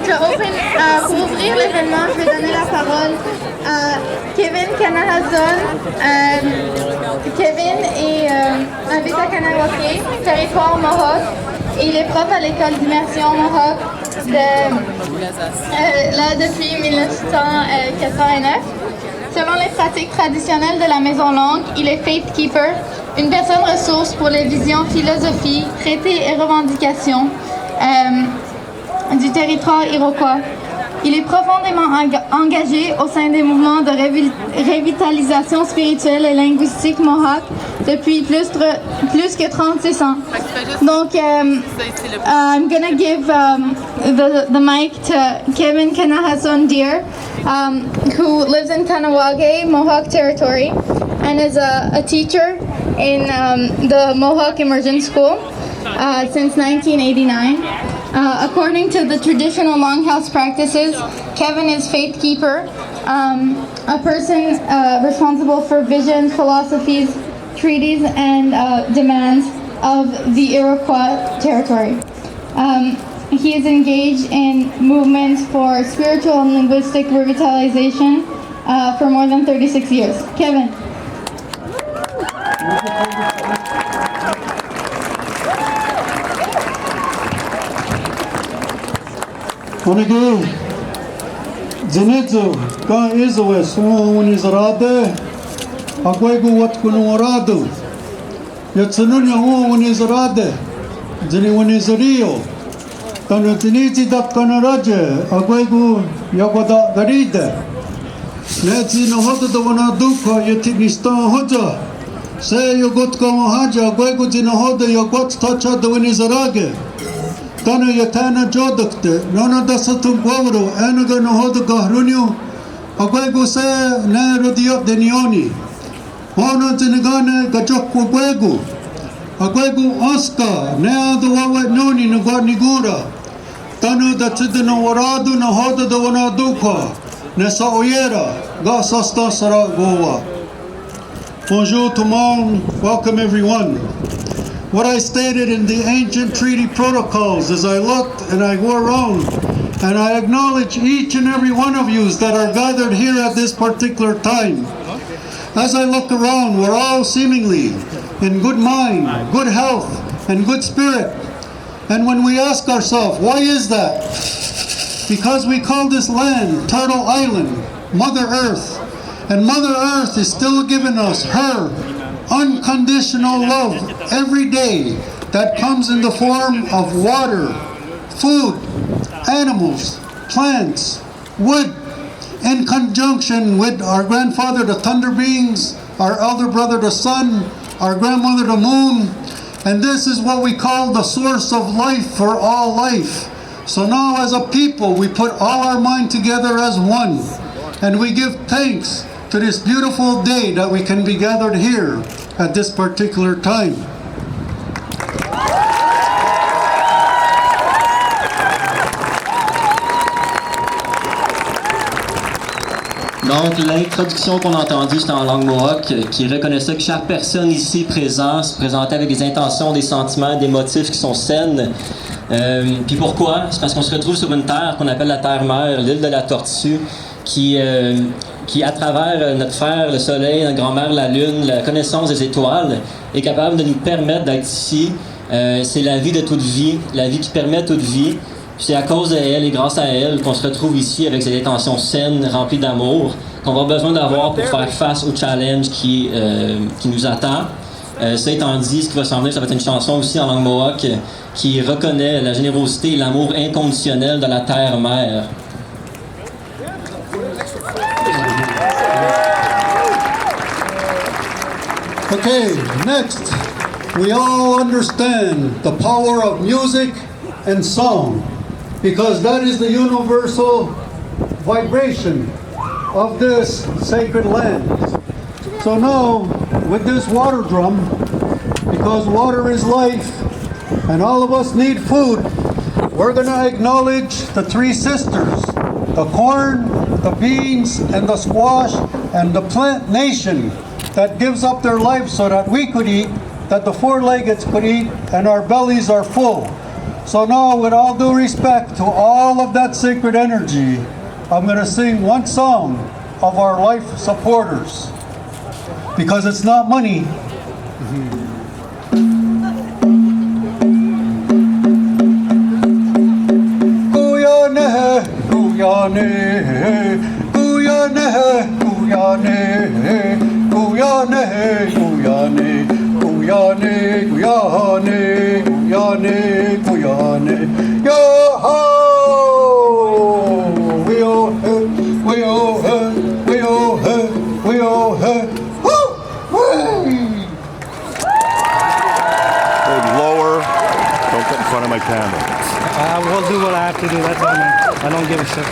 pour ouvrir l'événement, je vais donner la parole à Kevin Canahazon. Kevin habite à Kanawake, territoire Mohawk, et il est prof à l'école d'immersion Mohawk là depuis 1989. Selon les pratiques traditionnelles de la Maison Longue, il est Faith Keeper, une personne ressource pour les visions, philosophies, traités et revendications du territoire iroquois. Il est profondément engagé au sein des mouvements de revitalisation spirituelle et linguistique Mohawk depuis plus que 36 ans. Donc, I'm going to give the mic to Kevin Canahazon Deer, who lives in Kanawake, Mohawk Territory, and is a teacher in the Mohawk Immersion School since 1989. According to the traditional longhouse practices, Kevin is faith keeper, a person responsible for visions, philosophies, treaties, and demands of the Iroquois territory. He is engaged in movements for spiritual and linguistic revitalization for more than 36 years. Kevin. Onigi, Zinitzu, Ka Izwe, Sumo Unizarade, Aguegu Wat Kunuaradu, Yatsununya Unizarade, Zini Unizario, Kanu Ziniti Dat Kanaraje, Aguegu Yagoda Garide, Netsi no Hoda the Wanaduka, Yatinistan Hoja, Say Yogotka Mohaja, Aguegu Zinohoda, Yogot Tacha the Unizarage. Tana yatana jodukte, nona dasatum gwavro, enaga nohoda gahrunyo, agwego se ne rodiot denioni, hono zinigane gajokwa gwego, agwego oska, ne adu wawet noni nugwa nigura, tanu datsidino waradu nohoda da wanaduka, ne saoyera, ga sasta sara gowa. Bonjour tout le monde, welcome everyone. What I stated in the ancient treaty protocols as I looked and I go around and I acknowledge each and every one of you that are gathered here at this particular time. As I look around, we're all seemingly in good mind, good health, and good spirit. And when we ask ourselves, why is that? Because we call this land Turtle Island, Mother Earth. And Mother Earth is still giving us her unconditional love every day that comes in the form of water, food, animals, plants, wood, in conjunction with our grandfather the thunder beings, our elder brother the sun, our grandmother the moon, and this is what we call the source of life for all life. So now as a people we put all our mind together as one, and we give thanks to this beautiful day that we can be gathered here at this particular time. Donc, l'introduction qu'on a entendue, c'était en langue mohawk, qui reconnaissait que chaque personne ici présente se présentait avec des intentions, des sentiments, des motifs qui sont saines. Puis pourquoi? C'est parce qu'on se retrouve sur une terre qu'on appelle la terre-mère, l'île de la Tortue, qui à travers notre frère, le soleil, notre grand-mère, la lune, la connaissance des étoiles, est capable de nous permettre d'être ici. C'est la vie de toute vie, la vie qui permet toute vie. C'est à cause d'elle et grâce à elle qu'on se retrouve ici avec cette intention saine, remplie d'amour, qu'on va besoin d'avoir pour faire face au challenge qui nous attend. Ça étant dit, ce qui va s'en venir, ça va être une chanson aussi en langue mohawk qui reconnaît la générosité et l'amour inconditionnel de la terre-mère. Okay, next, we all understand the power of music and song because that is the universal vibration of this sacred land. So now, with this water drum, because water is life and all of us need food, we're going to acknowledge the three sisters, the corn, the beans, and the squash, and the plant nation that gives up their life so that we could eat, that the four-leggeds could eat, and our bellies are full. So now, with all due respect to all of that sacred energy, I'm going to sing one song of our life supporters, because it's not money. Guyane, Guyane, Guyane, Guyane, Guyane, Guyane, Guyane, Guyane, Guyane, yo-ho! We all hey, we all hey, we all hey, we all hey, woo! Lower, don't get in front of my camera. I will do what I have to do, that's all, man. I don't give a shit.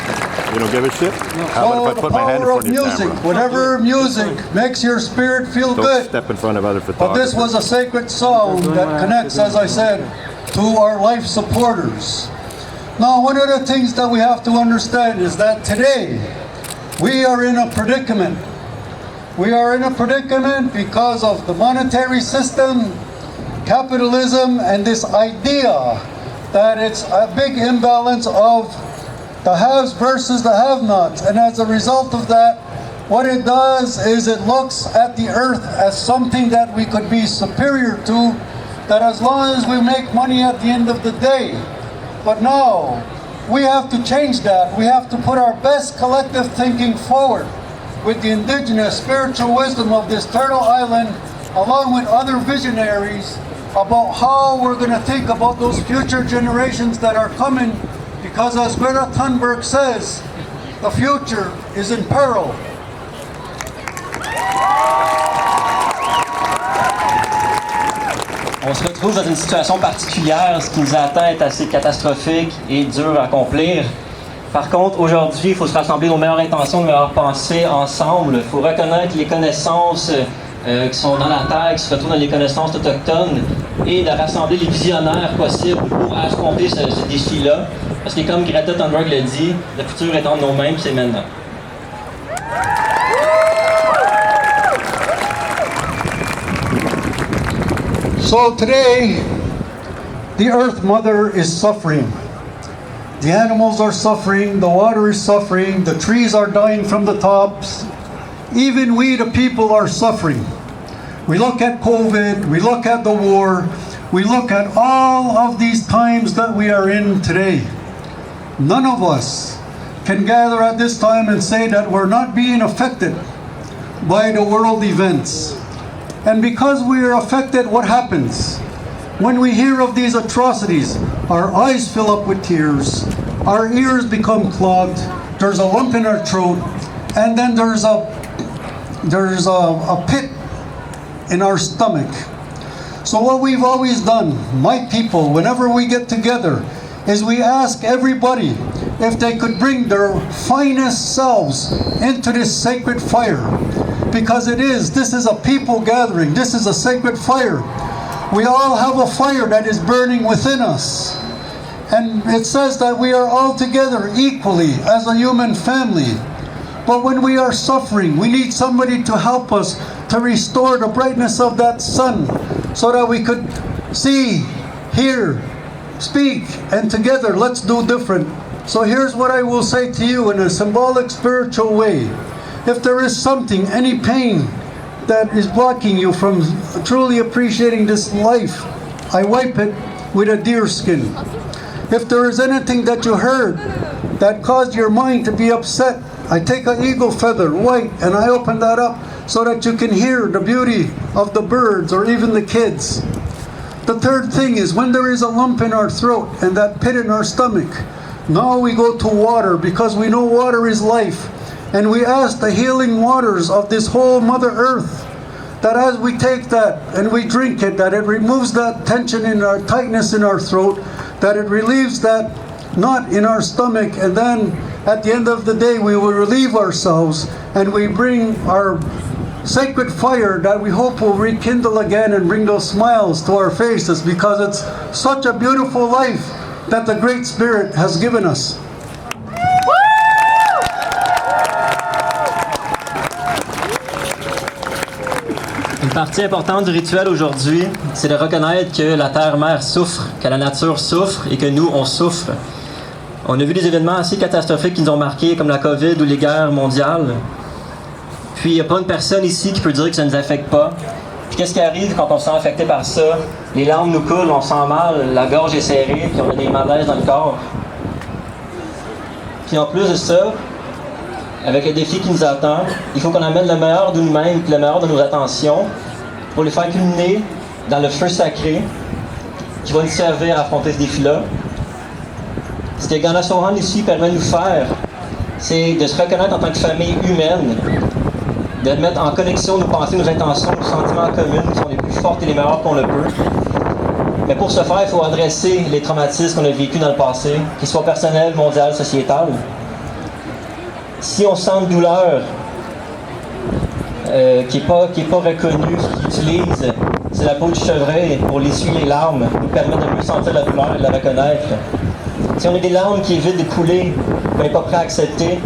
You don't give a shit? No. How about if I put my hand in front of your music, camera? whatever music makes your spirit feel Don't good. step in front of other But photographers. this was a sacred song that connects, as I said, to our life supporters. Now, one of the things that we have to understand is that today we are in a predicament. We are in a predicament because of the monetary system, capitalism, and this idea that it's a big imbalance of the haves versus the have-nots. And as a result of that, what it does is it looks at the earth as something that we could be superior to, that as long as we make money at the end of the day. But no, we have to change that. We have to put our best collective thinking forward with the indigenous spiritual wisdom of this turtle island, along with other visionaries, about how we're going to think about those future generations that are coming, because as Greta Thunberg says, the future is in peril. On se retrouve dans une situation particulière. Ce qui nous attend est assez catastrophique et dur à accomplir. Par contre, aujourd'hui, il faut se rassembler nos meilleures intentions, nos meilleures pensées ensemble. Il faut reconnaître les connaissances qui sont dans la terre, qui se retrouvent dans les connaissances autochtones, et de rassembler les visionnaires possibles pour accomplir ce défi-là. Parce que comme Greta Thunberg l'a dit, le futur est entre nos mains, puis c'est maintenant. So today, the Earth Mother is suffering. The animals are suffering, the water is suffering, the trees are dying from the tops. Even we, the people, are suffering. We look at COVID, we look at the war, we look at all of these times that we are in today. None of us can gather at this time and say that we're not being affected by the world events. And because we are affected, what happens? When we hear of these atrocities, our eyes fill up with tears, our ears become clogged, there's a lump in our throat, and then there's a pit in our stomach. So what we've always done, my people, whenever we get together, is we ask everybody if they could bring their finest selves into this sacred fire. Because this is a people gathering, this is a sacred fire. We all have a fire that is burning within us. And it says that we are all together equally as a human family. But when we are suffering, we need somebody to help us to restore the brightness of that sun so that we could see, hear, speak, and together let's do different. So here's what I will say to you in a symbolic spiritual way. If there is something, any pain that is blocking you from truly appreciating this life, I wipe it with a deer skin. If there is anything that you heard that caused your mind to be upset, I take an eagle feather, white, and I open that up so that you can hear the beauty of the birds or even the kids. The third thing is when there is a lump in our throat and that pit in our stomach, now we go to water because we know water is life. And we ask the healing waters of this whole Mother Earth that as we take that and we drink it, that it removes that tension in our tightness in our throat, that it relieves that knot in our stomach, and then at the end of the day we will relieve ourselves and we bring our sacred fire that we hope will rekindle again and bring those smiles to our faces, because it's such a beautiful life that the Great Spirit has given us. partie importante du rituel aujourd'hui, c'est de reconnaître que la Terre-Mère souffre, que la nature souffre et que nous, on souffre. On a vu des événements assez catastrophiques qui nous ont marqués, comme la COVID ou les guerres mondiales. Puis il n'y a pas une personne ici qui peut dire que ça ne nous affecte pas. Puis qu'est-ce qui arrive quand on se sent affecté par ça? Les larmes nous coulent, on sent mal, la gorge est serrée, puis on a des malaises dans le corps. Puis en plus de ça, avec le défi qui nous attend, il faut qu'on amène le meilleur de nous-mêmes et le meilleur de nos attentions pour les faire culminer dans le feu sacré qui va nous servir à affronter ce défi-là. Ce que Ghana Sohan ici permet de nous faire, c'est de se reconnaître en tant que famille humaine, de mettre en connexion nos pensées, nos intentions, nos sentiments communs qui sont les plus fortes et les meilleurs qu'on le peut. Mais pour ce faire, il faut adresser les traumatismes qu'on a vécus dans le passé, qu'ils soient personnels, mondiaux, sociétals. Si on sent une douleur qui n'est pas reconnue, ce qu'ils utilisent, c'est la peau du chevreuil pour l'essuyer les larmes, nous permettre de mieux sentir la douleur et de la reconnaître. Si on a des larmes qui évitent de couler, qu'on n'est pas prêt à accepter,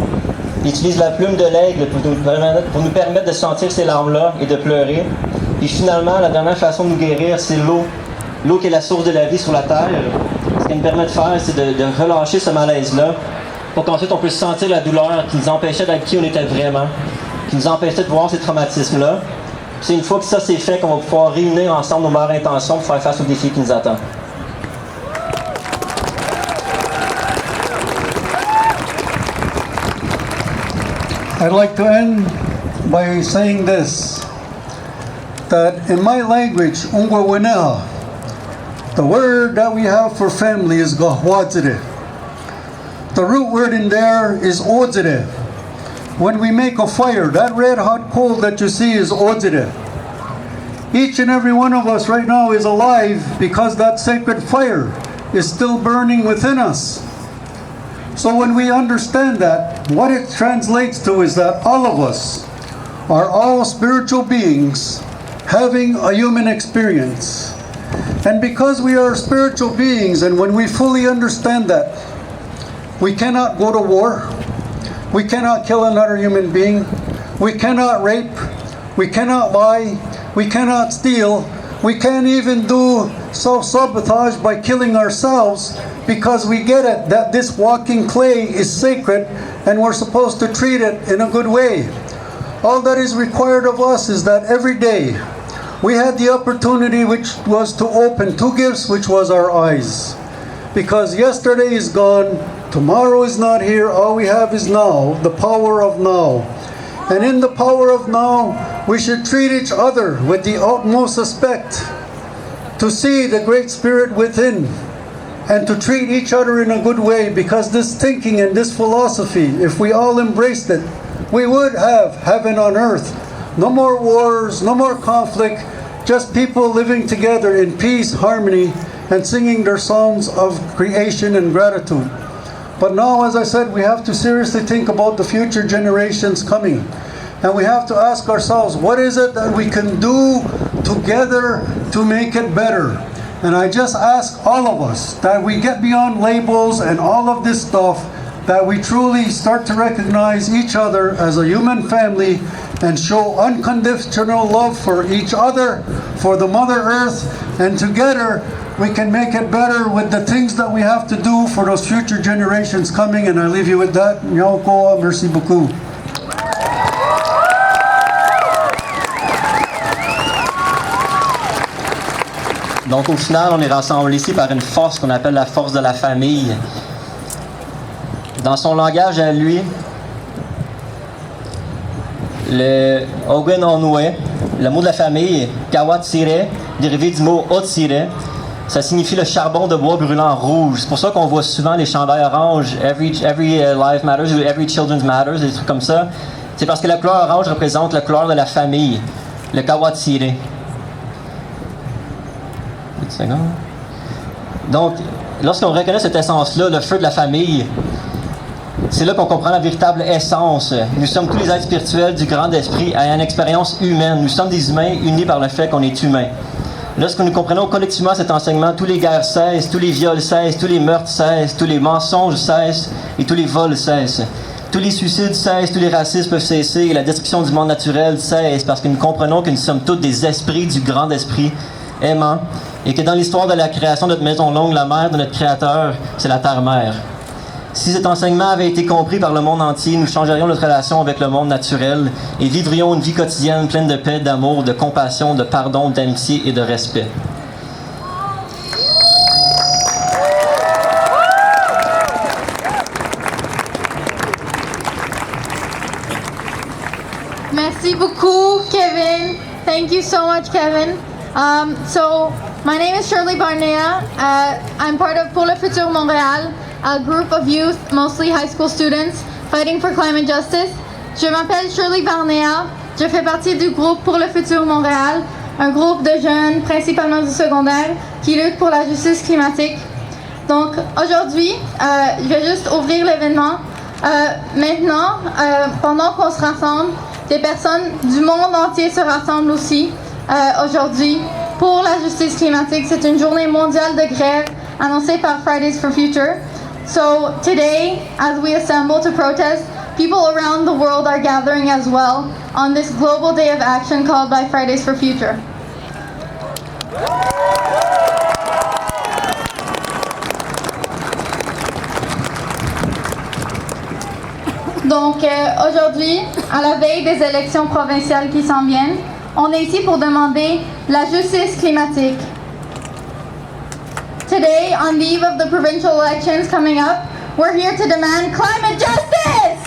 ils utilisent la plume de l'aigle pour nous permettre de sentir ces larmes-là et de pleurer. Et finalement, la dernière façon de nous guérir, c'est l'eau. L'eau qui est la source de la vie sur la terre. Ce qu'elle nous permet de faire, c'est de relâcher ce malaise-là pour qu'ensuite on puisse sentir la douleur qui nous empêchait d'être qui on était vraiment, qui nous empêchait de voir ces traumatismes-là. C'est une fois que ça c'est fait qu'on va pouvoir réunir ensemble nos meilleures intentions pour faire face aux défis qui nous attendent. I'd like to end by saying this, that in my language, Ungwawineha, the word that we have for family is Gahwadzire. The root word in there is Odzire. When we make a fire, that red hot coal that you see is Odzire. Each and every one of us right now is alive because that sacred fire is still burning within us. So when we understand that, what it translates to is that all of us are all spiritual beings having a human experience. And because we are spiritual beings, and when we fully understand that, we cannot go to war, we cannot kill another human being, we cannot rape, we cannot lie, we cannot steal, we can't even do self-sabotage by killing ourselves, because we get it that this walking clay is sacred and we're supposed to treat it in a good way. All that is required of us is that every day we had the opportunity which was to open two gifts, which was our eyes. Because yesterday is gone, tomorrow is not here, all we have is now, the power of now. And in the power of now, we should treat each other with the utmost respect, to see the Great Spirit within, and to treat each other in a good way, because this thinking and this philosophy, if we all embraced it, we would have heaven on earth. No more wars, no more conflict, just people living together in peace, harmony, and singing their songs of creation and gratitude. But now, as I said, we have to seriously think about the future generations coming. And we have to ask ourselves, what is it that we can do together to make it better? And I just ask all of us that we get beyond labels and all of this stuff, that we truly start to recognize each other as a human family and show unconditional love for each other, for the Mother Earth, and together we can make it better with the things that we have to do for those future generations coming. And I leave you with that. Nyauko, merci beaucoup. Donc au final, on est rassemblés ici par une force qu'on appelle la force de la famille. Dans son langage à lui, le Ogun Onwe, le mot de la famille, Kawatsire, dérivé du mot Otsire, ça signifie le charbon de bois brûlant rouge. C'est pour ça qu'on voit souvent les chandails orange, every life matters, ou every children's matters, des trucs comme ça. C'est parce que la couleur orange représente la couleur de la famille, le Kawatsire. Donc, lorsqu'on reconnaît cette essence-là, le feu de la famille, c'est là qu'on comprend la véritable essence. Nous sommes tous les êtres spirituels du grand esprit ayant une expérience humaine. Nous sommes des humains unis par le fait qu'on est humains. Lorsque nous comprenons collectivement cet enseignement, tous les guerres cessent, tous les viols cessent, tous les meurtres cessent, tous les mensonges cessent et tous les vols cessent. Tous les suicides cessent, tous les racismes peuvent cesser et la destruction du monde naturel cesse parce que nous comprenons que nous sommes tous des esprits du grand esprit aimant et que dans l'histoire de la création de notre maison longue, la mère de notre créateur, c'est la terre-mère. Si cet enseignement avait été compris par le monde entier, nous changerions notre relation avec le monde naturel et vivrions une vie quotidienne pleine de paix, d'amour, de compassion, de pardon, d'amitié et de respect. Merci beaucoup, Kevin. Thank you so much, Kevin. So, my name is Shirley Barnea. I'm part of Pour le Futur Montréal, a group of youth, mostly high school students, fighting for climate justice. Je m'appelle Shirley Barnea. Je fais partie du groupe Pour le Futur Montréal, un groupe de jeunes, principalement du secondaire, qui luttent pour la justice climatique. Donc, aujourd'hui, je vais juste ouvrir l'événement. Maintenant, pendant qu'on se rassemble, des personnes du monde entier se rassemblent aussi aujourd'hui pour la justice climatique. C'est une journée mondiale de grève annoncée par Fridays for Future. So today, as we assemble to protest, people around the world are gathering as well on this global day of action called by Fridays for Future. Donc aujourd'hui, à la veille des élections provinciales qui s'en viennent, on est ici pour demander la justice climatique. Today, on the eve of the provincial elections coming up, we're here to demand climate justice!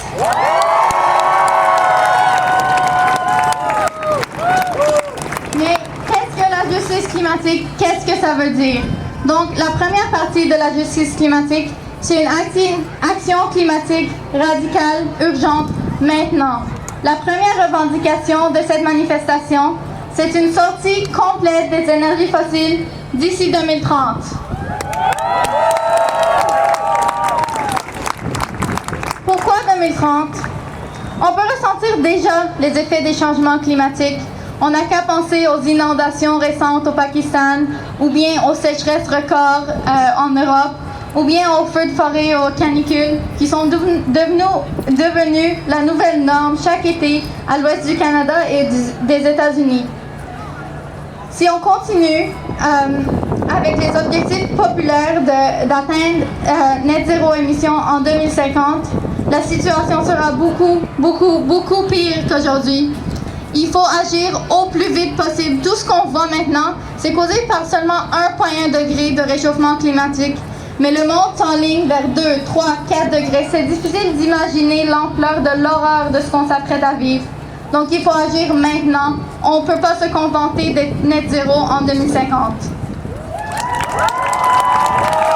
Mais qu'est-ce que la justice climatique? Qu'est-ce que ça veut dire? Donc, la première partie de la justice climatique, c'est une action climatique radicale, urgente, maintenant. La première revendication de cette manifestation, c'est une sortie complète des énergies fossiles d'ici 2030. Pourquoi 2030? On peut ressentir déjà les effets des changements climatiques. On n'a qu'à penser aux inondations récentes au Pakistan, ou bien aux sécheresses records en Europe, ou bien aux feux de forêt et aux canicules qui sont devenus la nouvelle norme chaque été à l'ouest du Canada et des États-Unis. Si on continue avec les objectifs populaires d'atteindre net zéro émission en 2050, la situation sera beaucoup pire qu'aujourd'hui. Il faut agir au plus vite possible. Tout ce qu'on voit maintenant, c'est causé par seulement 1,1 degré de réchauffement climatique. Mais le monde s'enligne vers 2, 3, 4 degrés. C'est difficile d'imaginer l'ampleur de l'horreur de ce qu'on s'apprête à vivre. Donc il faut agir maintenant. On ne peut pas se contenter d'être net zéro en 2050.